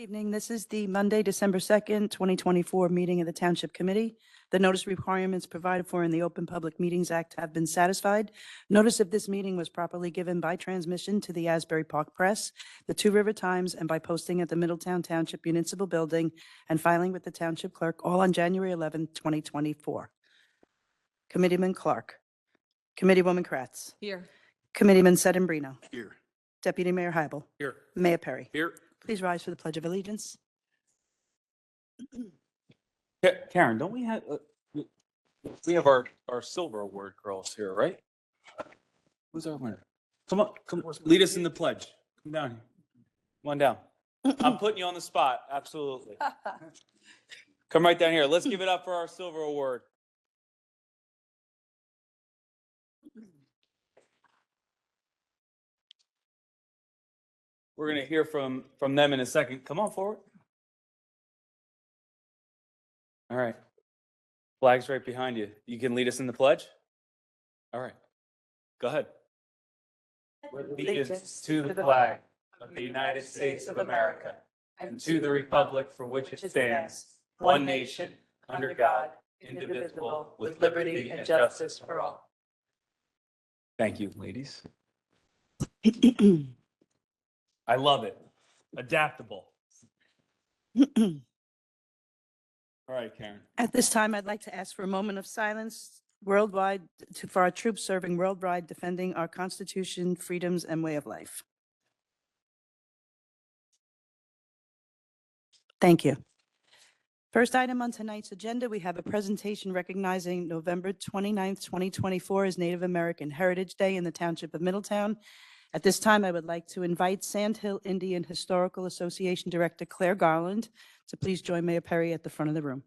Evening. This is the Monday, December 2nd, 2024 meeting of the Township Committee. The notice requirements provided for in the Open Public Meetings Act have been satisfied. Notice of this meeting was properly given by transmission to the Asbury Park Press, the Two River Times, and by posting at the Middletown Township Municipal Building and filing with the Township Clerk, all on January 11th, 2024. Committeeman Clark. Committeewoman Kratz. Here. Committeeman Sedembrino. Here. Deputy Mayor Hybel. Here. Mayor Perry. Here. Please rise for the Pledge of Allegiance. Karen, don't we have, our silver award girls here, right? Who's our winner? Come on, lead us in the pledge. Come down here. Come on down. I'm putting you on the spot, absolutely. Come right down here. Let's give it up for our silver award. We're going to hear from them in a second. Come on forward. All right. Flag's right behind you. You can lead us in the pledge? All right. Go ahead. With allegiance to the flag of the United States of America and to the republic for which it stands, one nation, under God, indivisible, with liberty and justice for all. Thank you, ladies. I love it. Adaptable. All right, Karen. At this time, I'd like to ask for a moment of silence worldwide for our troops serving worldwide, defending our Constitution, freedoms, and way of life. Thank you. First item on tonight's agenda, we have a presentation recognizing November 29th, 2024 as Native American Heritage Day in the Township of Middletown. At this time, I would like to invite Sand Hill Indian Historical Association Director Claire Garland to please join Mayor Perry at the front of the room.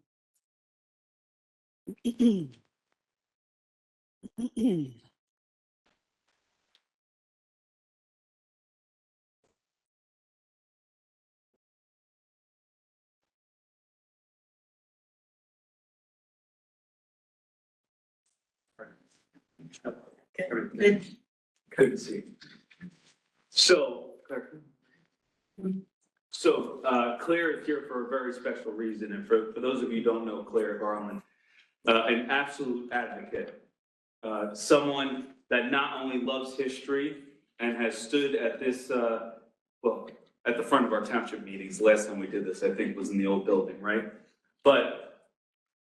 Good to see. Claire is here for a very special reason. And for those of you who don't know Claire Garland, an absolute advocate, someone that not only loves history and has stood at this, at the front of our township meetings. Last time we did this, I think, was in the old building, right? But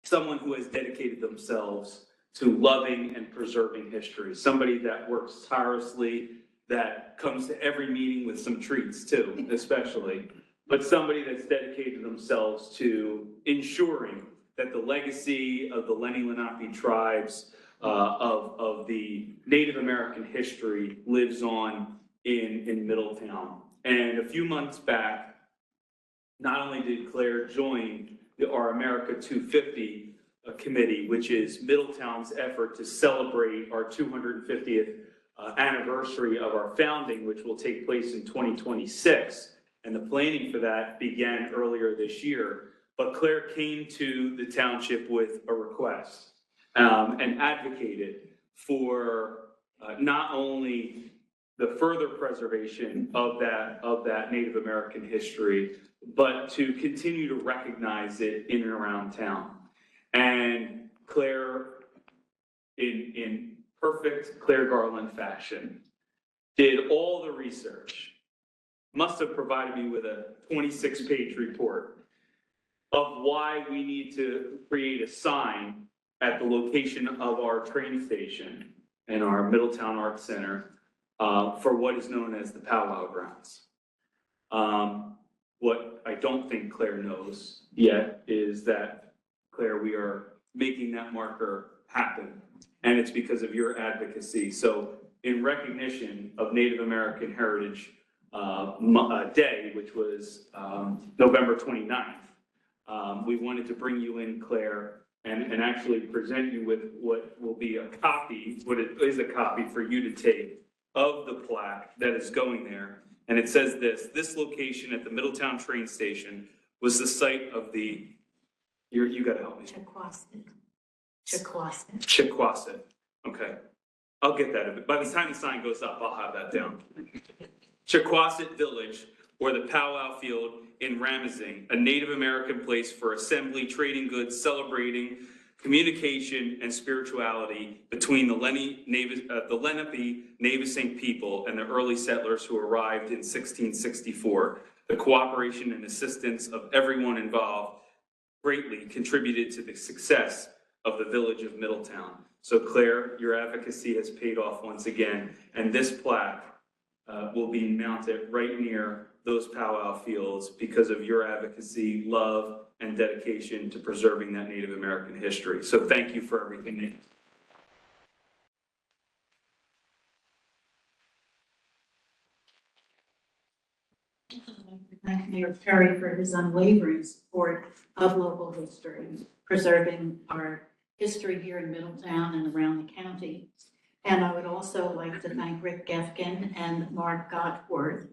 someone who has dedicated themselves to loving and preserving history, somebody that works tirelessly, that comes to every meeting with some treats too, especially, but somebody that's dedicated themselves to ensuring that the legacy of the Lenni Lenape tribes, of the Native American history lives on in Middletown. And a few months back, not only did Claire join our America 250 committee, which is Middletown's effort to celebrate our 250th anniversary of our founding, which will take place in 2026. And the planning for that began earlier this year. But Claire came to the township with a request and advocated for not only the further preservation of that Native American history, but to continue to recognize it in and around town. And Claire, in perfect Claire Garland fashion, did all the research, must have provided me with a 26-page report of why we need to create a sign at the location of our train station and our Middletown Arts Center for what is known as the powwow grounds. What I don't think Claire knows yet is that, Claire, we are making that marker happen, and it's because of your advocacy. So in recognition of Native American Heritage Day, which was November 29th, we wanted to bring you in, Claire, and actually present you with what will be a copy, what it is a copy for you to take of the plaque that is going there. And it says this location at the Middletown train station was the site of the, you gotta help me. Chickasaw. Okay. I'll get that. By the time the sign goes up, I'll have that down. Chickasaw Village or the Powwow Field in Ramazing, a Native American place for assembly, trading goods, celebrating communication and spirituality between the Lenape-Navissing people and the early settlers who arrived in 1664. The cooperation and assistance of everyone involved greatly contributed to the success of the village of Middletown. So Claire, your advocacy has paid off once again, and this plaque will be mounted right near those powwow fields because of your advocacy, love, and dedication to preserving that Native American history. So thank you for everything. Thank Mayor Perry for his unwavering support of local history, preserving our history here in Middletown and around the county. And I would also like to thank Rick Gefkin and Mark Godforth,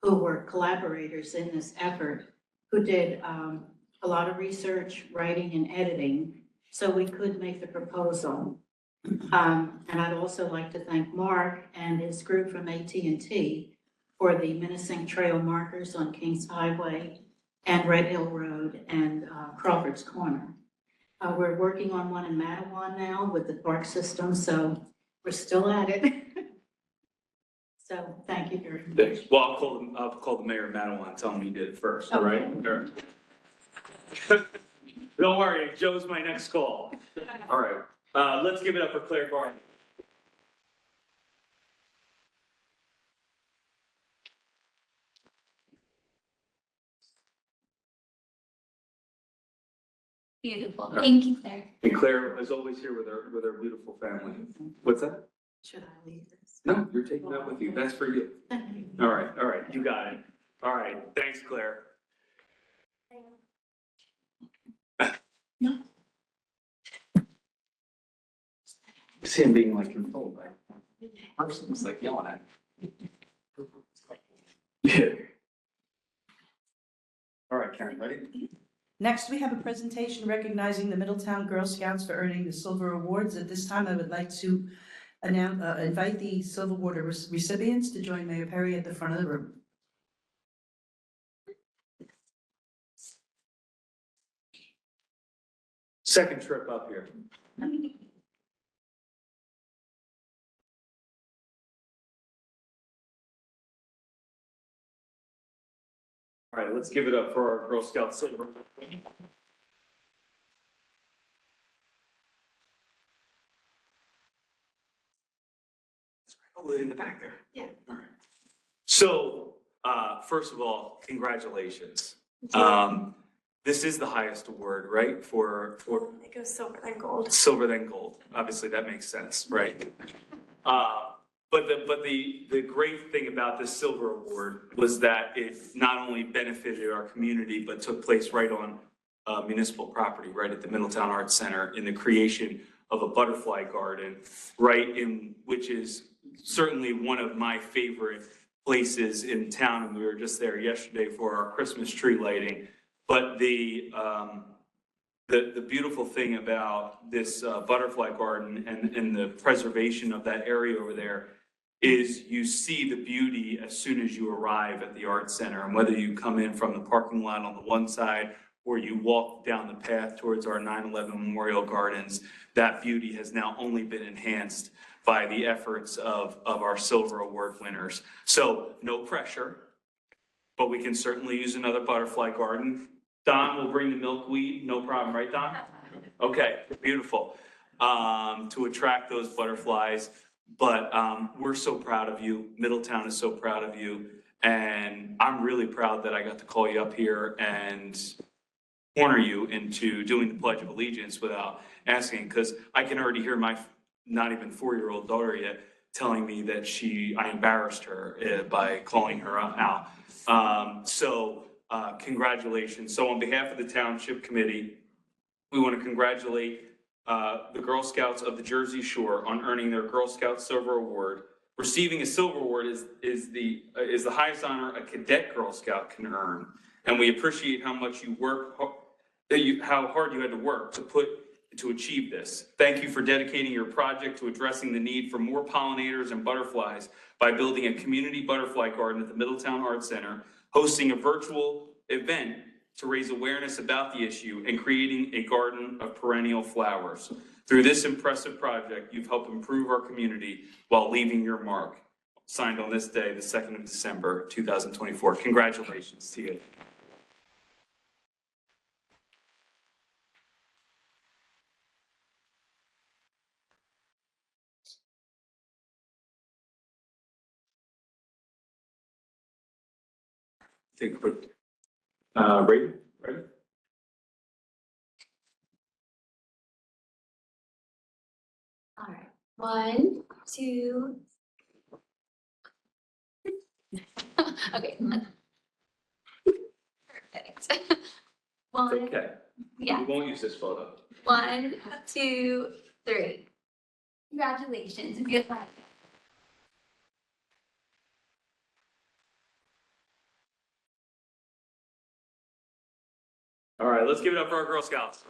who were collaborators in this effort, who did a lot of research, writing, and editing, so we could make the proposal. And I'd also like to thank Mark and his group from AT&T for the menacing trail markers on Kings Highway and Red Hill Road and Crawford's Corner. We're working on one in Matawan now with the park system, so we're still at it. So thank you very much. Thanks. Well, I'll call the mayor of Matawan and tell him he did it first, all right? Sure. Don't worry, Joe's my next call. All right, let's give it up for Claire Barton. Beautiful. Thank you, Claire. And Claire is always here with her beautiful family. What's that? Should I leave this? No, you're taking that with you. That's for you. Thank you. All right, you got it. All right, thanks, Claire. No. You see him being like controlled by person's like yelling at him. Yeah. All right, Karen, ready? Next, we have a presentation recognizing the Middletown Girl Scouts for earning the Silver Awards. At this time, I would like to invite the Silver Award recipients to join Mayor Perry at the front of the room. Second trip up here. All right, let's give it up for our Girl Scout Silver. Oh, in the back there. Yeah. All right. So, first of all, congratulations. This is the highest award, right? For It goes silver than gold. silver than gold. Obviously, that makes sense, right? But the great thing about this silver award was that it not only benefited our community, but took place right on municipal property, right at the Middletown Arts Center, in the creation of a butterfly garden, right in which is certainly one of my favorite places in town, and we were just there yesterday for our Christmas tree lighting. But the beautiful thing about this butterfly garden and the preservation of that area over there is you see the beauty as soon as you arrive at the Arts Center. And whether you come in from the parking lot on the one side or you walk down the path towards our 9/11 Memorial Gardens, that beauty has now only been enhanced by the efforts of our Silver Award winners. So no pressure, but we can certainly use another butterfly garden. Don will bring the milkweed, no problem, right, Don? Okay, beautiful. To attract those butterflies. But we're so proud of you. Middletown is so proud of you. And I'm really proud that I got to call you up here and corner you into doing the Pledge of Allegiance without asking, because I can already hear my not even 4-year-old daughter yet telling me that I embarrassed her by calling her out. Congratulations. So on behalf of the Township Committee, we want to congratulate the Girl Scouts of the Jersey Shore on earning their Girl Scout Silver Award. Receiving a Silver Award is the highest honor a cadet Girl Scout can earn, and we appreciate how much you work, how hard you had to work to achieve this. Thank you for dedicating your project to addressing the need for more pollinators and butterflies by building a community butterfly garden at the Middletown Arts Center, hosting a virtual event to raise awareness about the issue and creating a garden of perennial flowers. Through this impressive project, you've helped improve our community while leaving your mark. Signed on this day, the 2nd of December, 2024. Congratulations to you. Take a quick, ready? All right. 1, 2. Okay. Perfect. One. It's okay. Yeah. We won't use this photo. 1, 2, 3. Congratulations. Good luck. All right, let's give it up for our Girl Scouts.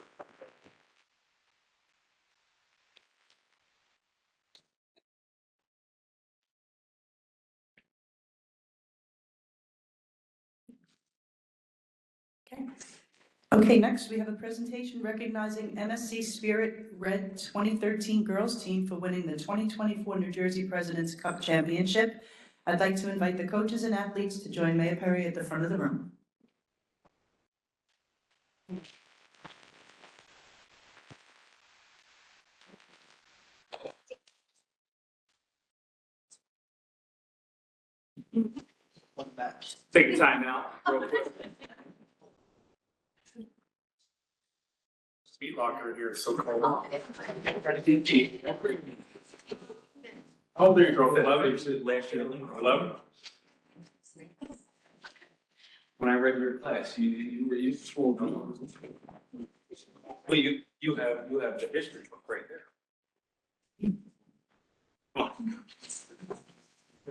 Okay, next we have a presentation recognizing MSC Spirit Red 2013 girls team for winning the 2024 New Jersey President's Cup Championship. I'd like to invite the coaches and athletes to join Mayor Perry at the front of the room. Take your time now, real quick. Speed locker here is so cold. Oh, How old are you, girl? 11, last year. 11? When I read your class, you swore. Well, you have the history book right there.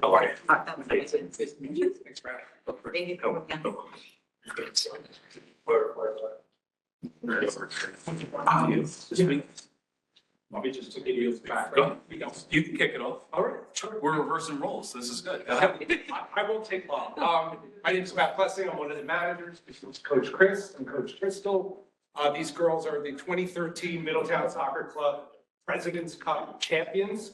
How are you? Thanks for having me. Let me just give you back. You can kick it off. All right, sure. We're reversing roles. This is good. I won't take long. My name is Matt Blessing. I'm one of the managers. This is Coach Chris and Coach Crystal. These girls are the 2013 Middletown Soccer Club President's Cup champions.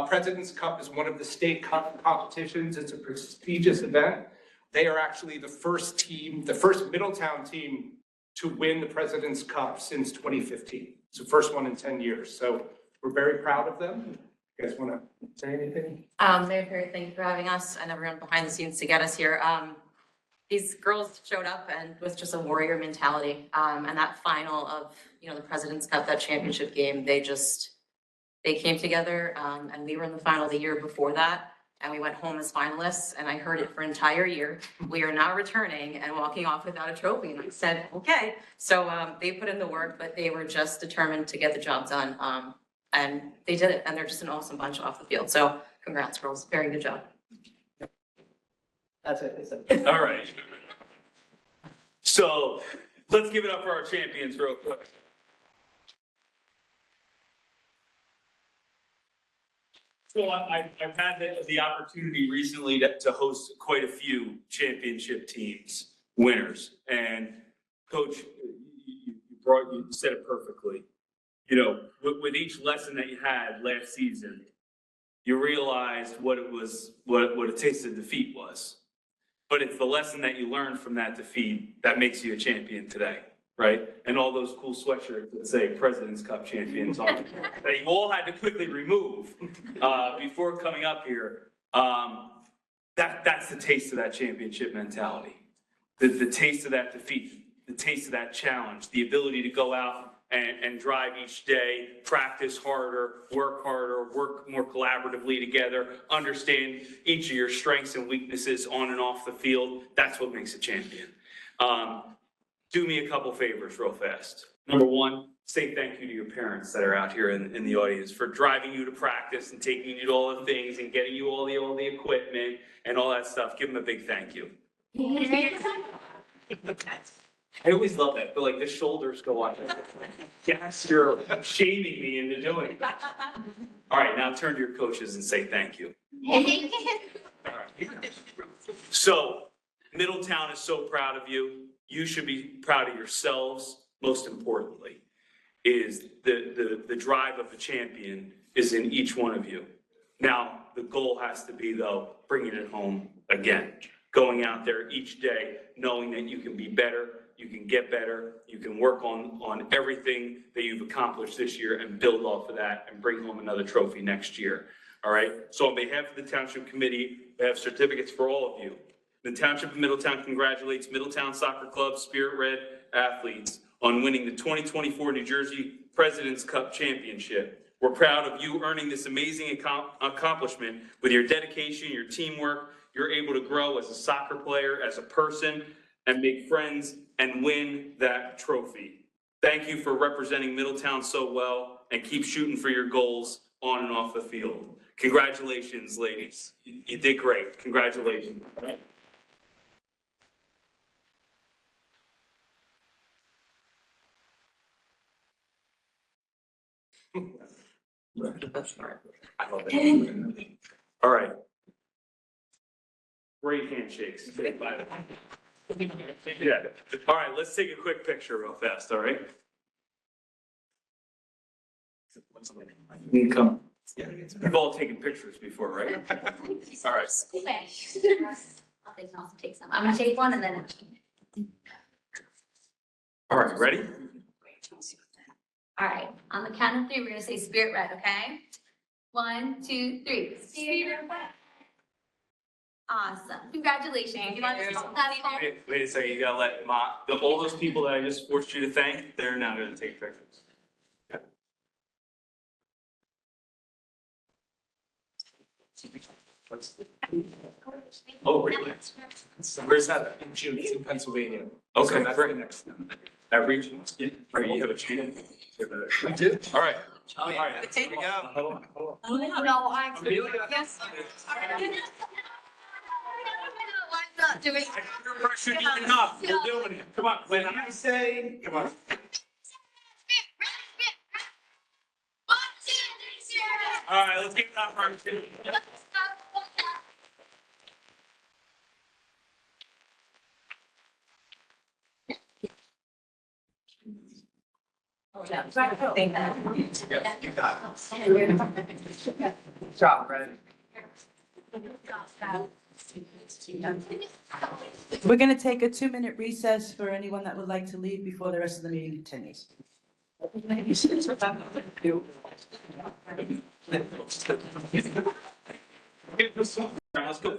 President's Cup is one of the state cup competitions. It's a prestigious event. They are actually the first team, the first Middletown team to win the President's Cup since 2015. It's the first one in 10 years. So we're very proud of them. You guys want to say anything? Mayor Perry, thank you for having us and everyone behind the scenes to get us here. These girls showed up and with just a warrior mentality. And that final of, the President's Cup, that championship game, they came together, and we were in the final the year before that. And we went home as finalists, and I heard it for an entire year. We are not returning and walking off without a trophy. And I said, okay. So they put in the work, but they were just determined to get the job done. And they did it, and they're just an awesome bunch off the field. So congrats, girls. Very good job. That's what they said. All right. So let's give it up for our champions real quick. So I've had the opportunity recently to host quite a few championship teams, winners. And Coach, you said it perfectly. With each lesson that you had last season, you realized what a taste of defeat was. But it's the lesson that you learned from that defeat that makes you a champion today, right? And all those cool sweatshirts that say President's Cup champions on it, that you all had to quickly remove before coming up here. That's the taste of that championship mentality. The taste of that defeat, the taste of that challenge, the ability to go out and drive each day, practice harder, work more collaboratively together, understand each of your strengths and weaknesses on and off the field. That's what makes a champion. Do me a couple favors real fast. Number one, say thank you to your parents that are out here in the audience for driving you to practice and taking you to all the things and getting you all the equipment and all that stuff. Give them a big thank you. I always love that, but like the shoulders go on. Yes, you're shaming me into doing it. All right, now turn to your coaches and say thank you. All right. So Middletown is so proud of you. You should be proud of yourselves. Most importantly, is the drive of a champion is in each one of you. Now, the goal has to be, though, bringing it home again. Going out there each day, knowing that you can be better, you can get better, you can work on everything that you've accomplished this year and build off of that and bring home another trophy next year. All right? So on behalf of the Township Committee, we have certificates for all of you. The Township of Middletown congratulates Middletown Soccer Club Spirit Red athletes on winning the 2024 New Jersey President's Cup Championship. We're proud of you earning this amazing accomplishment. With your dedication, your teamwork, you're able to grow as a soccer player, as a person, and make friends and win that trophy. Thank you for representing Middletown so well, and keep shooting for your goals on and off the field. Congratulations, ladies. You did great. Congratulations. All right. Great handshakes. Yeah. All right, let's take a quick picture real fast, all right? You can come. Yeah, we've all taken pictures before, right? All right. I'll take some. I'm gonna take one and then. All right, ready? All right, on the count of three, we're gonna say Spirit Red, okay? 1, 2, 3. Spirit Red. Awesome. Congratulations. You want to stop that? Wait a second, you gotta let all those people that I just forced you to thank, they're now gonna take pictures. Yeah. Oh, really? Where's that? In June, it's in Pennsylvania. Okay, So that's great. the next. At Region? Yeah. All right, you have a chain? We did. All right. All right. Here we go. Hold on, hold on. No, I'm. Yes. I'm not doing. I feel pressure you enough. We're doing it. Come on, when I say, come on. All right, let's get that first. You got it. Job, right? We're going to take a 2-minute recess for anyone that would like to leave before the rest of the meeting continues. Let's go.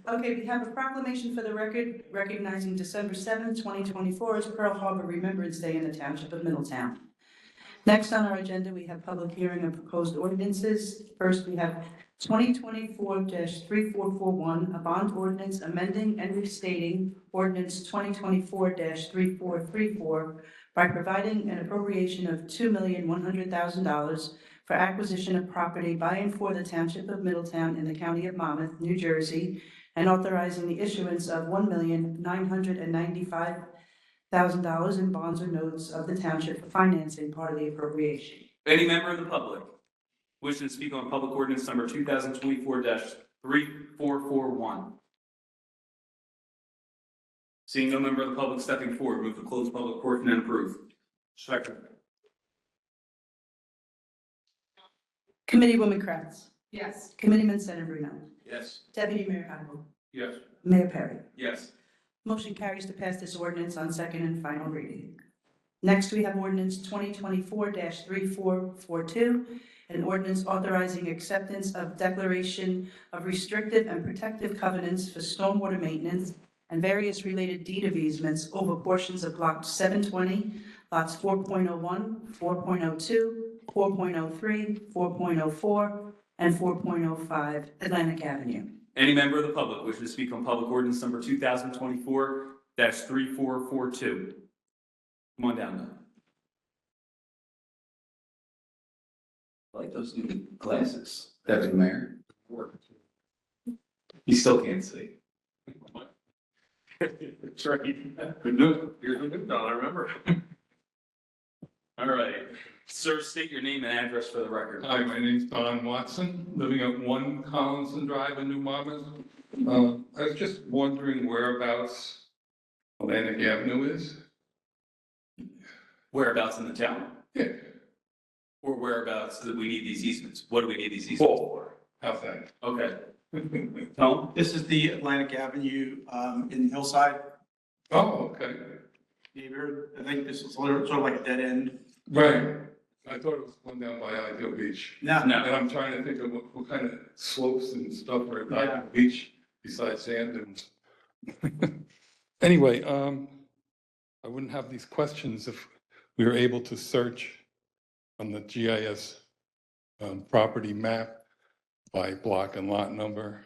Okay, we have a proclamation for the record recognizing December 7th, 2024 as Pearl Harbor Remembrance Day in the Township of Middletown. Next on our agenda, we have public hearing of proposed ordinances. First, we have 2024-3441, a bond ordinance amending and restating ordinance 2024-3434 by providing an appropriation of $2,100,000 for acquisition of property by and for the Township of Middletown in the County of Monmouth, New Jersey, and authorizing the issuance of $1,995,000 in bonds or notes of the township for financing part of the appropriation. Any member of the public wishing to speak on public ordinance number 2024-3441? Seeing no member of the public stepping forward, move to close public portion and approve. Second. Committeewoman Kratz. Yes. Committeeman Sedambrino. Yes. Deputy Mayor Hybel. Yes. Mayor Perry. Yes. Motion carries to pass this ordinance on second and final reading. Next, we have ordinance 2024-3442, an ordinance authorizing acceptance of declaration of restrictive and protective covenants for stormwater maintenance and various related deed of easements over portions of Block 720, lots 4.01, 4.02, 4.03, 4.04, and 4.05 Atlantic Avenue. Any member of the public wishing to speak on public ordinance number 2024-3442? Come on down, though. I like those new glasses, Deputy Mayor. You still can't see. That's right. Good news. Here's the good one, I remember. All right. Sir, state your name and address for the record. Hi, my name's Don Watson, living at 1 Collinson Drive in New Monmouth. I was just wondering whereabouts Atlantic Avenue is. Whereabouts in the town? Yeah. Or whereabouts that we need these easements? What do we need these easements Both. for? How's that? Okay. Tom? This is the Atlantic Avenue in Hillside Oh, okay. neighborhood. I think this is sort of like a dead end. Right. I thought it was one down by Ideal Beach. No, No. And I'm trying to think of what kind of slopes and stuff are at Yeah. Ideal Beach besides sand and. Anyway, I wouldn't have these questions if we were able to search on the GIS property map by block and lot number.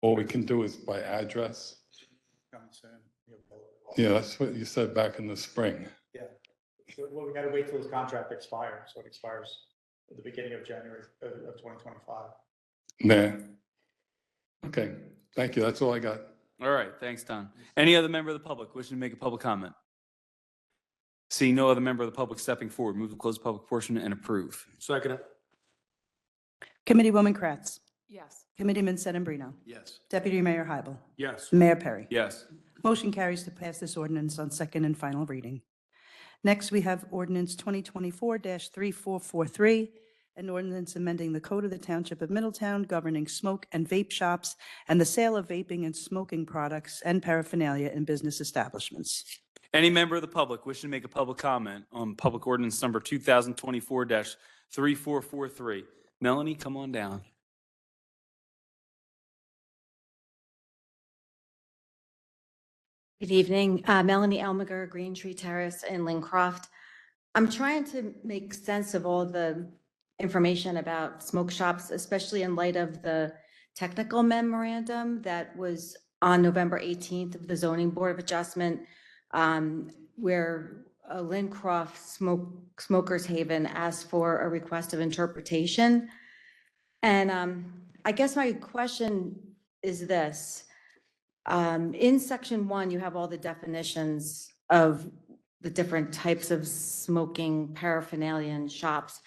All we can do is by address. coming soon. Yeah, that's what you said back in the spring. Yeah. Well, we gotta wait till his contract expires, so it expires at the beginning of January of 2025. Nah. Okay, thank you. That's all I got. All right, thanks, Don. Any other member of the public wishing to make a public comment? Seeing no other member of the public stepping forward, move to close the public portion and approve. Second. Committeewoman Kratz. Yes. Committeeman Sedambrino. Yes. Deputy Mayor Hybel. Yes. Mayor Perry. Yes. Motion carries to pass this ordinance on second and final reading. Next, we have ordinance 2024-3443, an ordinance amending the Code of the Township of Middletown governing smoke and vape shops and the sale of vaping and smoking products and paraphernalia in business establishments. Any member of the public wishing to make a public comment on public ordinance number 2024-3443? Melanie, come on down. Good evening, Melanie Elmiger, Green Tree Terrace in Lincroft. I'm trying to make sense of all the information about smoke shops, especially in light of the technical memorandum that was on November 18th of the Zoning Board of Adjustment, where Lincroft Smokers Haven asked for a request of interpretation. And I guess my question is this. In section 1, you have all the definitions of the different types of smoking paraphernalia in shops,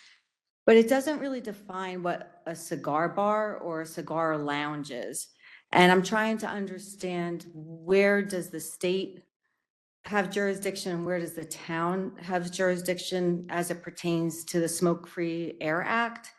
but it doesn't really define what a cigar bar or a cigar lounge is. And I'm trying to understand, where does the state have jurisdiction and where does the town have jurisdiction as it pertains to the Smoke-Free Air Act?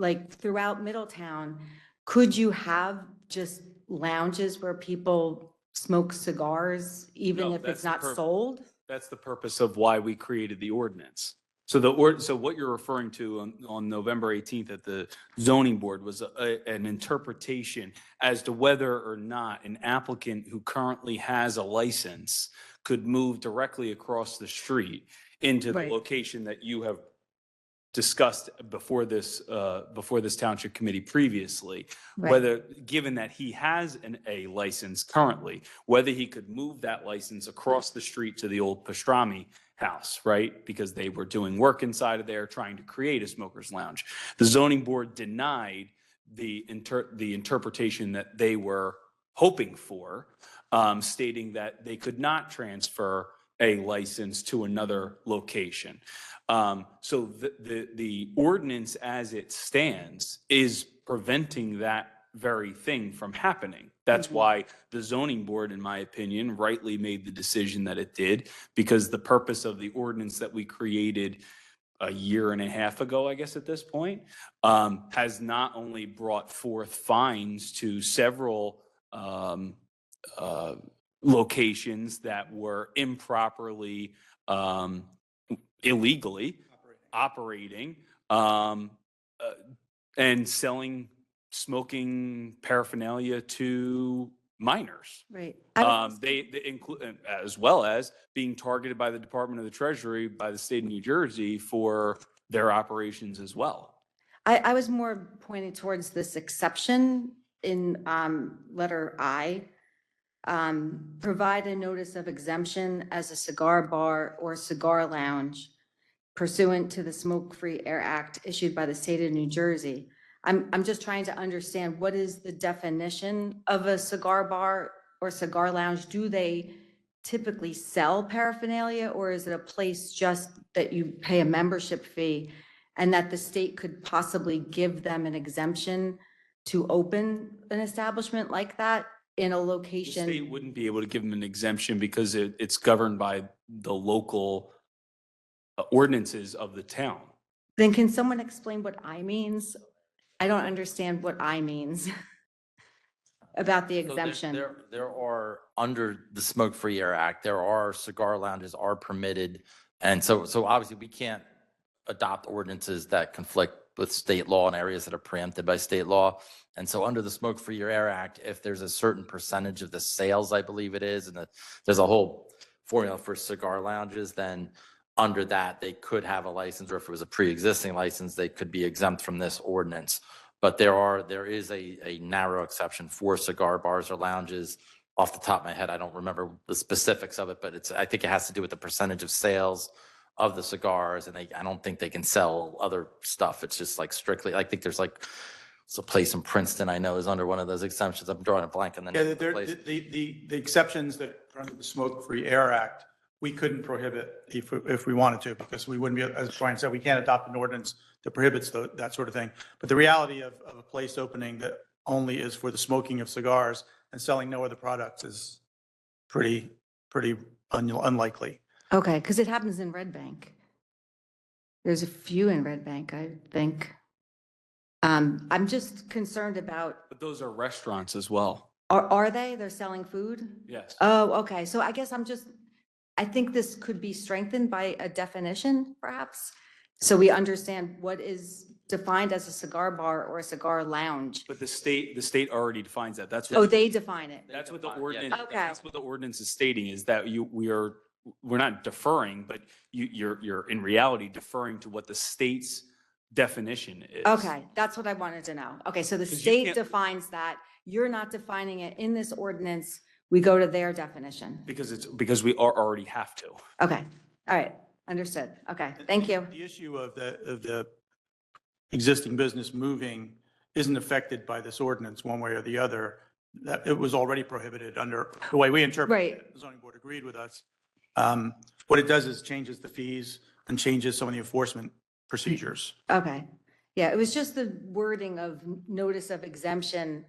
Like throughout Middletown, could you have just lounges where people smoke cigars, even No, if that's it's not the sold? That's the purpose of why we created the ordinance. So so what you're referring to on November 18th at the zoning board was an interpretation as to whether or not an applicant who currently has a license could move directly across the street into the Right. location that you have discussed before this township committee previously, Right. whether, given that he has a license currently, whether he could move that license across the street to the old pastrami house, right? Because they were doing work inside of there, trying to create a smoker's lounge. The zoning board denied the interpretation that they were hoping for, stating that they could not transfer a license to another location. So the ordinance as it stands is preventing that very thing from happening. That's why the zoning board, in my opinion, rightly made the decision that it did, because the purpose of the ordinance that we created a year and a half ago, I guess at this point, has not only brought forth fines to several locations that were improperly, illegally operating, and selling smoking paraphernalia to minors. Right. They include, as well as being targeted by the Department of the Treasury, by the state of New Jersey for their operations as well. I was more pointing towards this exception in letter I. Provide a notice of exemption as a cigar bar or cigar lounge pursuant to the Smoke-Free Air Act issued by the state of New Jersey. I'm just trying to understand, what is the definition of a cigar bar or cigar lounge? Do they typically sell paraphernalia, or is it a place just that you pay a membership fee and that the state could possibly give them an exemption to open an establishment like that in a The location? state wouldn't be able to give them an exemption because it's governed by the local ordinances of the town. Then can someone explain what I means? I don't understand what I means about the So there- exemption. There are, under the Smoke Free Air Act, there are cigar lounges are permitted. And so obviously we can't adopt ordinances that conflict with state law in areas that are preempted by state law. And so under the Smoke Free Air Act, if there's a certain percentage of the sales, I believe it is, and there's a whole formula for cigar lounges, then under that, they could have a license, or if it was a pre-existing license, they could be exempt from this ordinance. But there is a narrow exception for cigar bars or lounges. Off the top of my head, I don't remember the specifics of it, but I think it has to do with the percentage of sales of the cigars, and I don't think they can sell other stuff. It's just like strictly, I think there's a place in Princeton I know is under one of those exemptions. I'm drawing a blank on the name Yeah, of the place. the exceptions that are under the Smoke Free Air Act, we couldn't prohibit if we wanted to, because we wouldn't be, as Brian said, we can't adopt an ordinance that prohibits that sort of thing. But the reality of a place opening that only is for the smoking of cigars and selling no other products is pretty unlikely. Okay, because it happens in Red Bank. There's a few in Red Bank, I think. I'm just concerned about, But those are restaurants as well. are they? They're selling food? Yes. Oh, okay. So I guess I think this could be strengthened by a definition, perhaps. So we understand what is defined as a cigar bar or a cigar lounge. But the state already defines that. That's Oh, what, they define it. that's what the define- yeah, ordinance, Okay. that's what the ordinance is stating, is that we're not deferring, but you're in reality deferring to what the state's definition is. Okay, that's what I wanted to know. Okay, so the 'Cause you state can't- defines that. You're not defining it in this ordinance. We go to their definition. Because we already have to. Okay, all right, understood. Okay, thank you. The issue of the existing business moving isn't affected by this ordinance one way or the other. That it was already prohibited under the way we interpret Right. it. The zoning board agreed with us. What it does is changes the fees and changes some of the enforcement procedures. Okay, yeah, it was just the wording of notice of exemption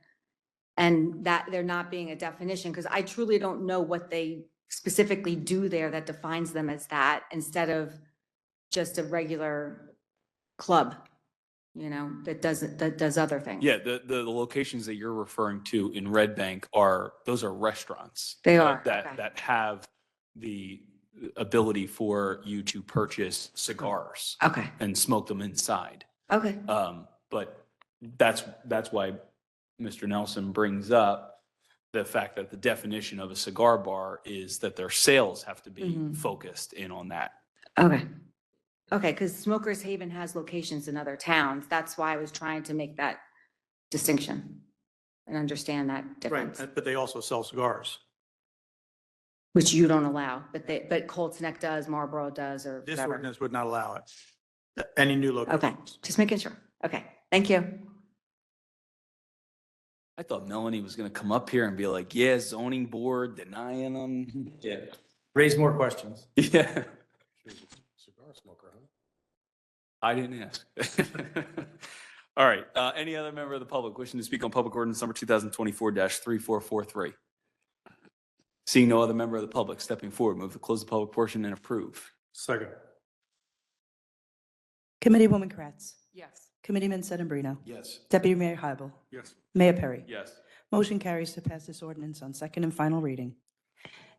and that there not being a definition, because I truly don't know what they specifically do there that defines them as that instead of just a regular club, that does other things. Yeah, the locations that you're referring to in Red Bank those are restaurants. They are, okay. That have the ability for you to purchase cigars Okay, and smoke them inside. okay, But that's why Mr. Nelson brings up the fact that the definition of a cigar bar is that their sales have to be Mhm. focused in on that. okay. Okay, because Smokers Haven has locations in other towns. That's why I was trying to make that distinction and understand that difference, But they also sell cigars. which you don't allow, but Colts Neck does, Marlboro does, or This whatever. ordinance would not allow it. Any new Okay, locations. just making sure. Okay, thank you. I thought Melanie was gonna come up here and be like, yeah, zoning board denying them. Yeah. Raise more questions. Yeah. Cigar smoker, huh? I didn't ask. All right, any other member of the public wishing to speak on public ordinance number 2024-3443? Seeing no other member of the public stepping forward, move to close the public portion and approve. Second. Committeewoman Kratz. Yes. Committeeman Sedambrino. Yes. Deputy Mayor Hybel. Yes. Mayor Perry. Yes. Motion carries to pass this ordinance on second and final reading.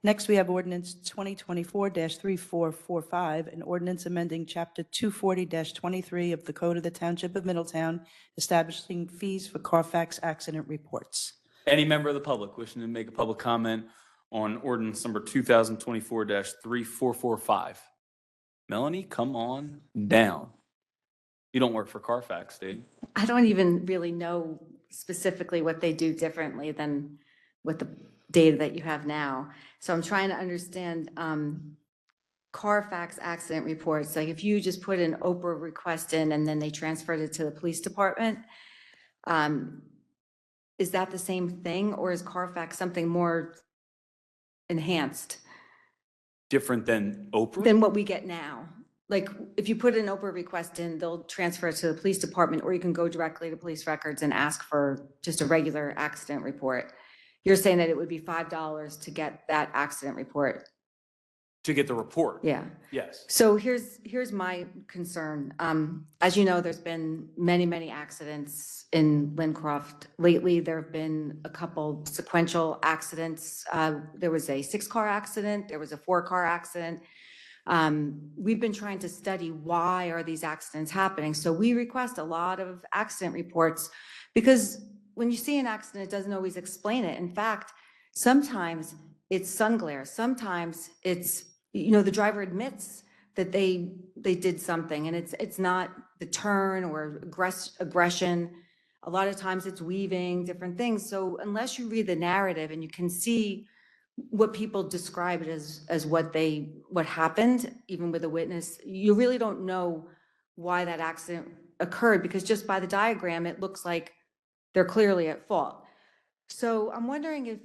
Next, we have ordinance 2024-3445, an ordinance amending Chapter 240-23 of the Code of the Township of Middletown, establishing fees for Carfax accident reports. Any member of the public wishing to make a public comment on ordinance number 2024-3445? Melanie, come on down. You don't work for Carfax, do you? I don't even really know specifically what they do differently than what the data that you have now. So I'm trying to understand Carfax accident reports. Like if you just put an Oprah request in and then they transferred it to the police department, is that the same thing, or is Carfax something more enhanced Different than Oprah? than what we get now? like, if you put an Oprah request in, they'll transfer it to the police department, or you can go directly to police records and ask for just a regular accident report. You're saying that it would be $5 to get that accident report? To get the report? Yeah. Yes. So here's my concern. As you know, there's been many accidents in Lincroft. Lately, there have been a couple sequential accidents. There was a 6-car accident, there was a 4-car accident. We've been trying to study why are these accidents happening. So we request a lot of accident reports because when you see an accident, it doesn't always explain it. In fact, sometimes it's sun glare. Sometimes it's, the driver admits that they did something and it's not the turn or aggression. A lot of times it's weaving, different things. So unless you read the narrative and you can see what people describe it as what happened, even with a witness, you really don't know why that accident occurred, because just by the diagram, it looks like they're clearly at fault. So I'm wondering if,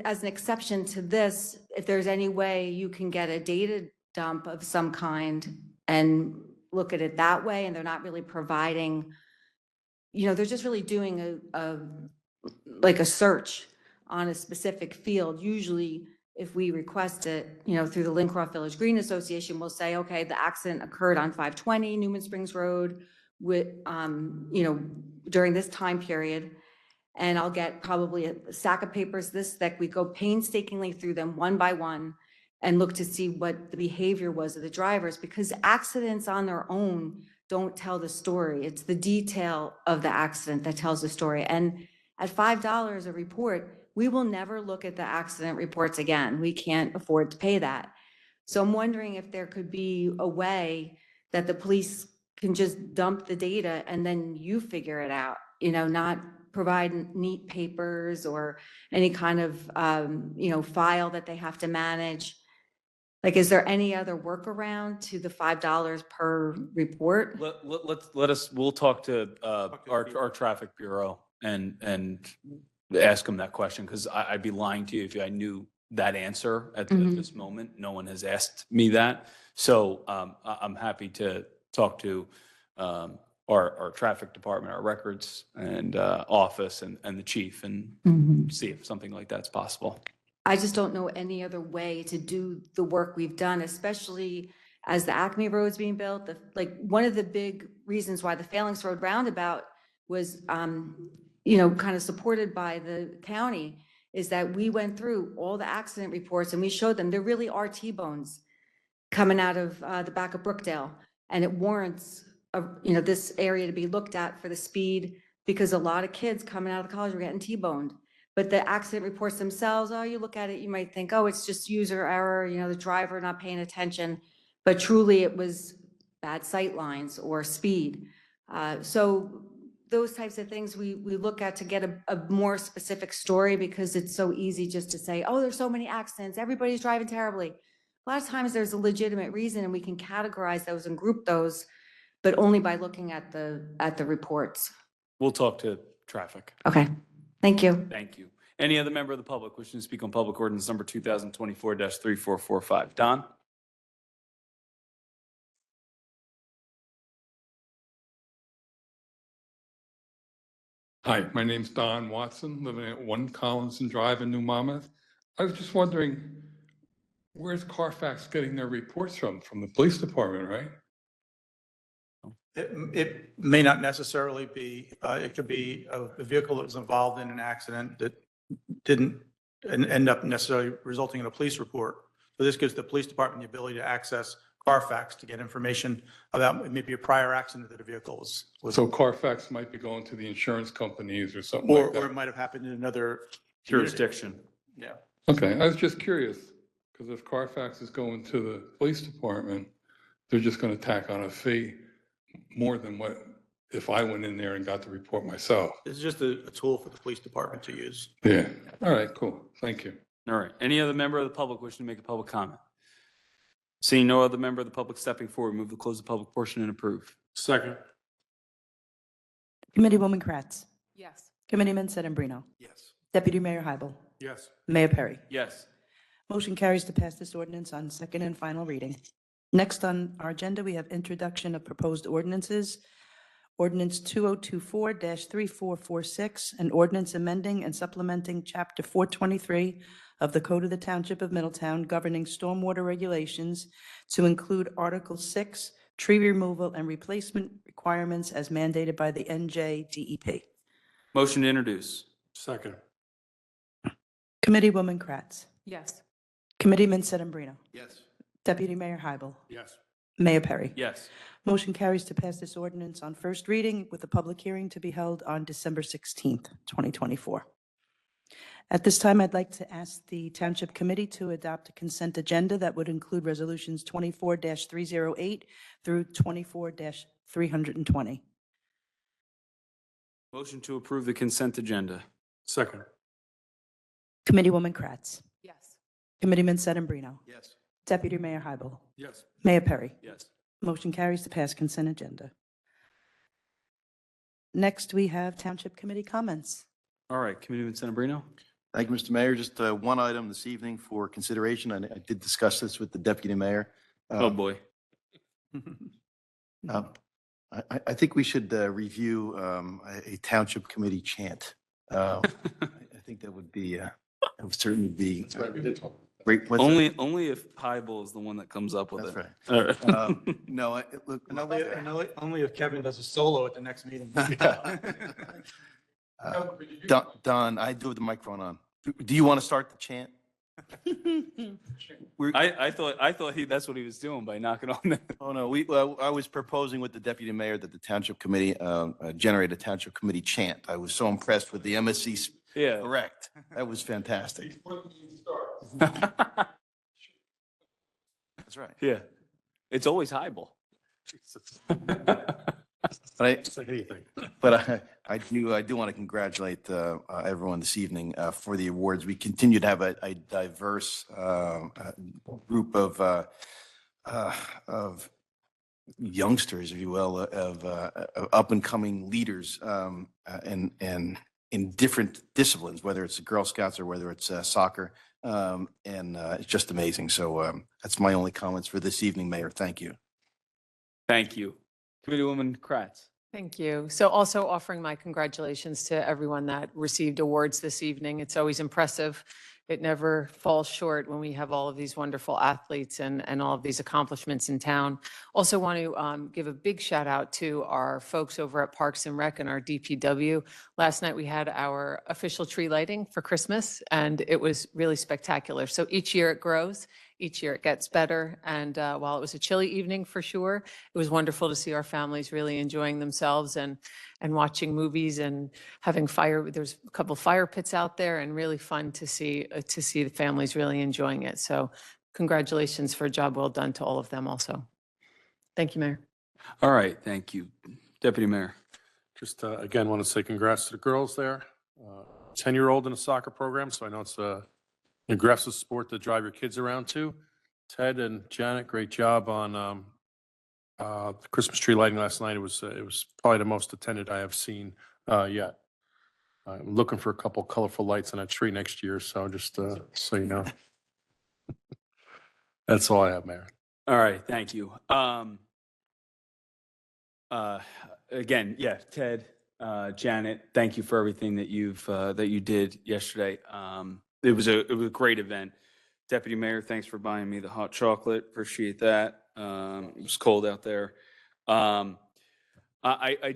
as an exception to this, if there's any way you can get a data dump of some kind and look at it that way, and they're not really providing, they're just really doing a search on a specific field. Usually, if we request it, through the Lincroft Village Green Association, we'll say, okay, the accident occurred on 520 Newman Springs Road with, during this time period. And I'll get probably a stack of papers this thick. We go painstakingly through them one by one and look to see what the behavior was of the drivers, because accidents on their own don't tell the story. It's the detail of the accident that tells the story. And at $5 a report, we will never look at the accident reports again. We can't afford to pay that. So I'm wondering if there could be a way that the police can just dump the data and then you figure it out, not provide neat papers or any kind of, file that they have to manage. Like, is there any other workaround to the $5 per report? We'll talk to our traffic bureau and ask them that question, because I'd be lying to you if I knew that answer at this moment. No one has asked me that. So I'm happy to talk to our traffic department, our records and office and the chief and see if something like that's possible. I just don't know any other way to do the work we've done, especially as the Acme Road's being built. One of the big reasons why the Phalanx Road roundabout was, kind of supported by the county is that we went through all the accident reports and we showed them there really are T-bones coming out of the back of Brookdale, and it warrants this area to be looked at for the speed, because a lot of kids coming out of college were getting T-boned. But the accident reports themselves, you look at it, you might think, it's just user error, the driver not paying attention. But truly it was bad sight lines or speed. So those types of things we look at to get a more specific story, because it's so easy just to say, there's so many accidents, everybody's driving terribly. A lot of times there's a legitimate reason and we can categorize those and group those, but only by looking at the reports. We'll talk to traffic. Okay, thank you. Thank you. Any other member of the public wishing to speak on public ordinance number 2024-3445? Don? Hi, my name's Don Watson, living at 1 Collinson Drive in New Monmouth. I was just wondering, where's Carfax getting their reports from? From the police department, right? It may not necessarily be, it could be a vehicle that was involved in an accident that didn't end up necessarily resulting in a police report. So this gives the police department the ability to access Carfax to get information about maybe a prior accident that a vehicle was. So Carfax might be going to the insurance companies or something Or, like that. or it might have happened in another Jurisdiction. Yeah. Okay, I was just curious, because if Carfax is going to the police department, they're just going to tack on a fee more than what if I went in there and got the report myself. It's just a tool for the police department to use. Yeah. All right, cool. Thank you. All right. Any other member of the public wishing to make a public comment? Seeing no other member of the public stepping forward, move to close the public portion and approve. Second. Committeewoman Kratz. Yes. Committeeman Sedambrino. Yes. Deputy Mayor Hybel. Yes. Mayor Perry. Yes. Motion carries to pass this ordinance on second and final reading. Next on our agenda, we have introduction of proposed ordinances. Ordinance 2024-3446, an ordinance amending and supplementing Chapter 423 of the Code of the Township of Middletown governing stormwater regulations to include Article 6, tree removal and replacement requirements as mandated by the NJDEP. Motion to introduce. Second. Committeewoman Kratz. Yes. Committeeman Sedambrino. Yes. Deputy Mayor Hybel. Yes. Mayor Perry. Yes. Motion carries to pass this ordinance on first reading with a public hearing to be held on December 16th, 2024. At this time, I'd like to ask the Township Committee to adopt a consent agenda that would include resolutions 24-308 through 24-320. Motion to approve the consent agenda. Second. Committeewoman Kratz. Yes. Committeeman Sedambrino. Yes. Deputy Mayor Hybel. Yes. Mayor Perry. Yes. Motion carries to pass consent agenda. Next, we have Township Committee comments. All right, Committeeman Sedambrino. Thank you, Mr. Mayor. Just one item this evening for consideration. I did discuss this with the deputy mayor. Oh, boy. I think we should review a township committee chant. I think that would be, that would certainly be great. What's that? Only if Hybel is the one that comes up with That's it. right. All right. No, look. And only if Kevin does a solo at the next meeting. Don, I do have the microphone on. Do you want to start the chant? I thought that's what he was doing by knocking on the. Oh, no, I was proposing with the deputy mayor that the township committee generate a township committee chant. I was so impressed with the MSC. Yeah. Correct. That was fantastic. That's right. Yeah. It's always Hybel. But I do want to congratulate everyone this evening for the awards. We continue to have a diverse group of youngsters, if you will, of up and coming leaders and in different disciplines, whether it's the Girl Scouts or whether it's soccer. And it's just amazing. So that's my only comments for this evening, Mayor. Thank you. Thank you. Committeewoman Kratz. Thank you. So also offering my congratulations to everyone that received awards this evening. It's always impressive. It never falls short when we have all of these wonderful athletes and all of these accomplishments in town. Also want to give a big shout out to our folks over at Parks and Rec and our DPW. Last night we had our official tree lighting for Christmas and it was really spectacular. So each year it grows. Each year it gets better. And while it was a chilly evening for sure, it was wonderful to see our families really enjoying themselves and watching movies and having fire. There's a couple fire pits out there and really fun to see the families really enjoying it. So congratulations for a job well done to all of them also. Thank you, Mayor. All right, thank you. Deputy Mayor. Just again, want to say congrats to the girls there. 10-year-old in a soccer program, so I know it's an aggressive sport to drive your kids around to. Ted and Janet, great job on the Christmas tree lighting last night. It was probably the most attended I have seen yet. I'm looking for a couple colorful lights on that tree next year, so just so you know. That's all I have, Mayor. All right, thank you. Again, yeah, Ted, Janet, thank you for everything that you did yesterday. It was a great event. Deputy Mayor, thanks for buying me the hot chocolate. Appreciate that. It was cold out there. I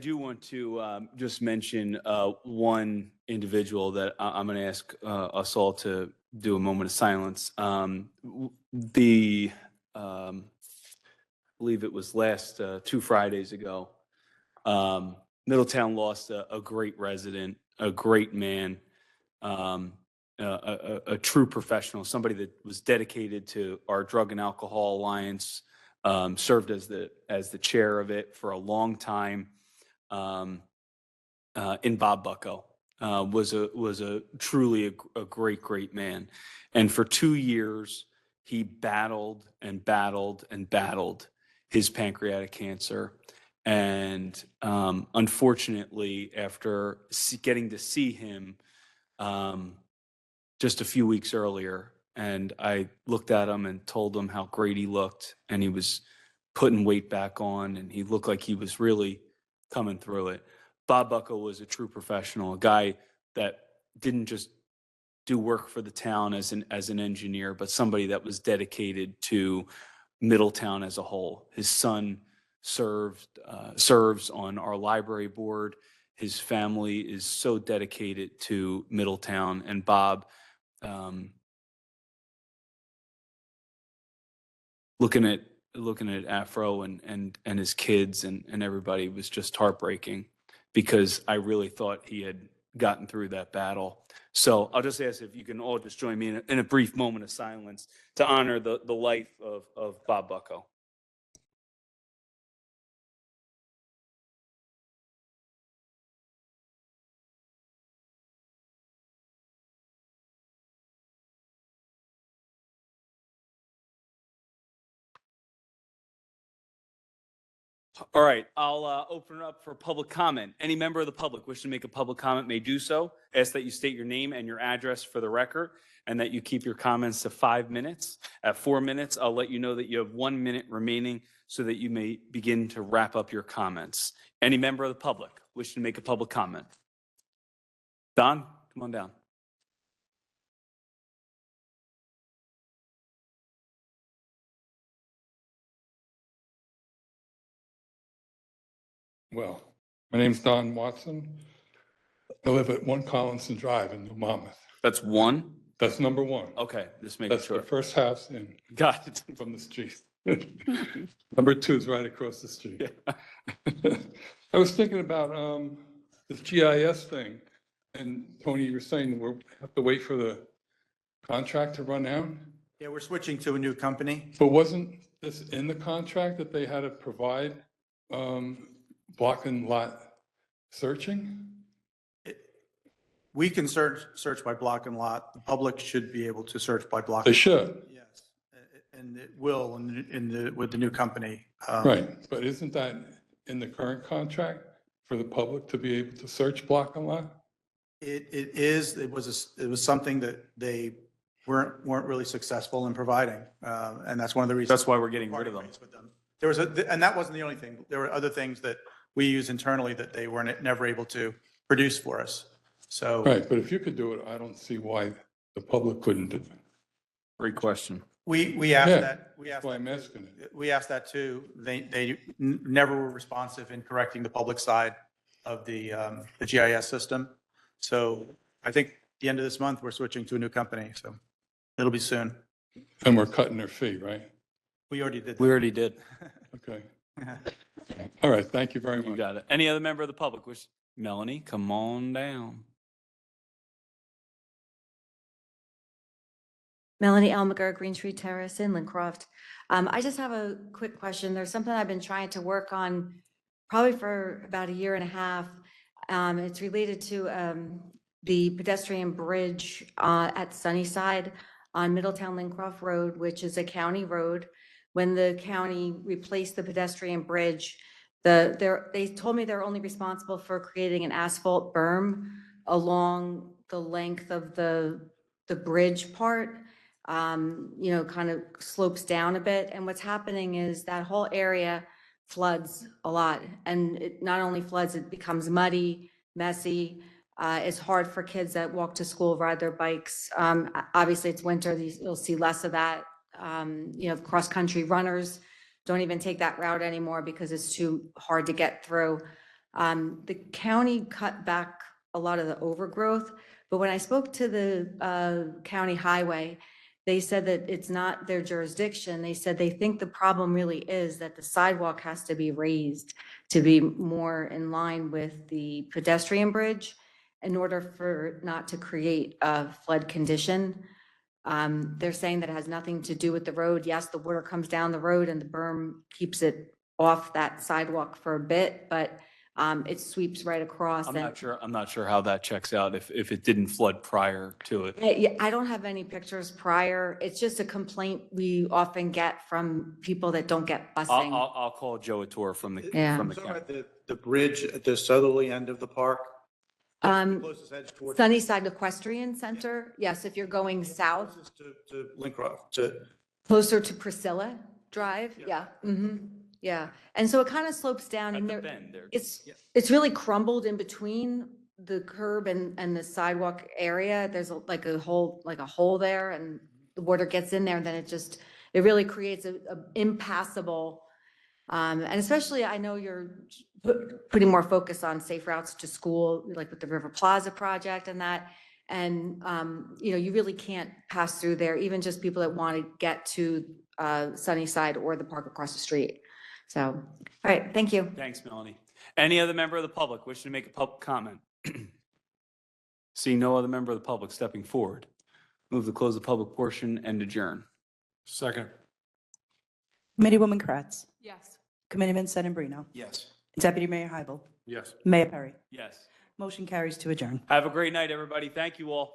do want to just mention one individual that I'm going to ask us all to do a moment of silence. I believe it was last 2 Fridays ago. Middletown lost a great resident, a great man, a true professional, somebody that was dedicated to our Drug and Alcohol Alliance, served as the chair of it for a long time. In Bob Bucko, was a truly a great man, and for 2 years he battled and battled and battled his pancreatic cancer. And unfortunately, after getting to see him just a few weeks earlier and I looked at him and told him how great he looked, and he was putting weight back on, and he looked like he was really coming through it. Bob Bucko was a true professional, a guy that didn't just do work for the town as an engineer, but somebody that was dedicated to Middletown as a whole. His son serves on our library board. His family is so dedicated to Middletown, and Bob, looking at Afro and his kids and everybody was just heartbreaking, because I really thought he had gotten through that battle. So I'll just ask if you can all just join me in a brief moment of silence to honor the life of Bob Bucko. All right, I'll open it up for public comment. Any member of the public wishing to make a public comment may do so. Ask that you state your name and your address for the record, and that you keep your comments to 5 minutes. At 4 minutes, I'll let you know that you have 1 minute remaining so that you may begin to wrap up your comments. Any member of the public wishing to make a public comment? Don, come on down. Well, my name's Don Watson. I live at 1 Collinson Drive in New Monmouth. That's one? That's number 1. Okay, just making That's sure. the first house in Got it. from the street. Number 2 is right across the street. Yeah. I was thinking about this GIS thing, and Tony, you were saying we have to wait for the contract to run out, Yeah, we're switching to a new company. but wasn't this in the contract that they had to provide block and lot searching? We can search by block and lot. The public should be able to search by block. They should. Yes, and it will with the new company. Right, but isn't that in the current contract for the public to be able to search block and lot? It was something that they weren't really successful in providing, and that's one of the reasons. That's why we're getting rid of them. With them. There was and that wasn't the only thing. There were other things that we use internally that they weren't never able to produce for us. So. Right, but if you could do it, I don't see why the public couldn't do it. Great question. We asked Yeah, that. that's why I'm asking it. We asked that too. They never were responsive in correcting the public side of the GIS system. So I think the end of this month, we're switching to a new company. So it'll be soon. And we're cutting their fee, right? We already did. We already did. Okay. All right, thank you very You much. got it. Any other member of the public? Melanie, come on down. Melanie Elmiger, Green Tree Terrace in Lincroft. I just have a quick question. There's something I've been trying to work on probably for about 1.5 years. It's related to the pedestrian bridge at Sunnyside on Middletown Lincroft Road, which is a county road. When the county replaced the pedestrian bridge, they told me they're only responsible for creating an asphalt berm along the length of the bridge part. Kind of slopes down a bit. And what's happening is that whole area floods a lot. And it not only floods, it becomes muddy, messy. It's hard for kids that walk to school, ride their bikes. Obviously, it's winter. You'll see less of that. Cross-country runners don't even take that route anymore because it's too hard to get through. The county cut back a lot of the overgrowth, but when I spoke to the county highway, they said that it's not their jurisdiction. They said they think the problem really is that the sidewalk has to be raised to be more in line with the pedestrian bridge in order for not to create a flood condition. They're saying that it has nothing to do with the road. Yes, the water comes down the road and the berm keeps it off that sidewalk for a bit, but it sweeps right across. I'm not sure how that checks out if it didn't flood prior to it. Yeah, I don't have any pictures prior. It's just a complaint we often get from people that don't get busing. I'll call Joe Attore from the Yeah. from the Talking county. about the bridge at the southerly end of the park. Closest edge towards- Sunnyside Equestrian Center, yes, if you're going south, Closest to Lincroft, to, closer to Priscilla Drive, yeah, yeah. And so it kind of slopes down At and the there, bend there. it's really crumbled in between the curb and the sidewalk area. There's like a hole there and the water gets in there and then it really creates a impassable. And especially I know you're putting more focus on safe routes to school, like with the River Plaza project and that. And, you really can't pass through there, even just people that want to get to Sunnyside or the park across the street. So, all right, thank you. Thanks, Melanie. Any other member of the public wishing to make a public comment? Seeing no other member of the public stepping forward, move to close the public portion and adjourn. Second. Committeewoman Kratz, Yes. Committeeman Sedambrino, Yes. Deputy Mayor Hybel, Yes. Mayor Perry. Yes. Motion carries to adjourn. Have a great night, everybody. Thank you all.